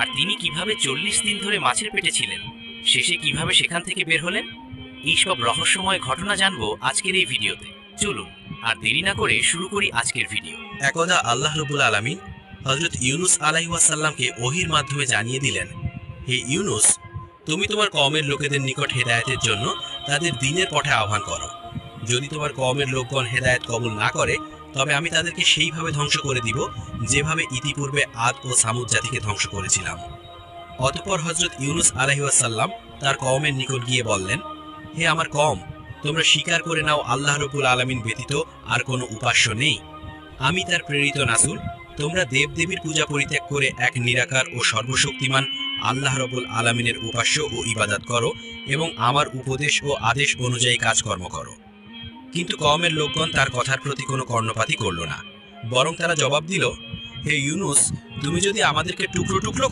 আর তিনি কিভাবে 40 দিন ধরে মাছের পেটে ছিলেন, শেষে কিভাবে সেখান থেকে বের হলেন, এইসব রহস্যময় ঘটনা জানবো আজকের এই ভিডিওতে। চলুন আর দেরি না করে শুরু করি আজকের ভিডিও। একদা আল্লাহ রাব্বুল আলামিন হযরত ইউনুস আলাইহিস সালামকে ওহীর মাধ্যমে জানিয়ে দিলেন, হে ইউনুস, তুমি তোমার কওমের লোকেদের নিকট হেদায়েতের জন্য তাদের দ্বীনের পথে আহ্বান করো। যদি তোমার কওমের লোকগণ হেদায়েত কবুল না করে, তবে আমি তাদেরকে সেইভাবে ধ্বংস করে দিব যেভাবে ইতিপূর্বে আদ ও সামুদ জাতিকে ধ্বংস করেছিলাম। অতঃপর হযরত ইউনুস আলাইহিস সালাম তার কওমের নিকট গিয়ে বললেন, হে আমার কওম, তোমরা স্বীকার করে নাও আল্লাহ রাব্বুল আলামিন ব্যতীত আর কোনো উপাস্য নেই। আমি তার প্রেরিত রাসূল। তোমরা দেবদেবীর পূজা পরিত্যাগ করে এক নিরাকার ও সর্বশক্তিমান আল্লাহ রাব্বুল আলামিনের উপাস্য ও ইবাদত করো এবং আমার উপদেশ ও আদেশ অনুযায়ী কাজকর্ম করো। কিন্তু কওমের লোকগণ তার কথার প্রতি কোনো কর্ণপাতই করল না, বরং তারা জবাব দিল, হে ইউনুস, তুমি যদি আমাদেরকে টুকরো টুকরো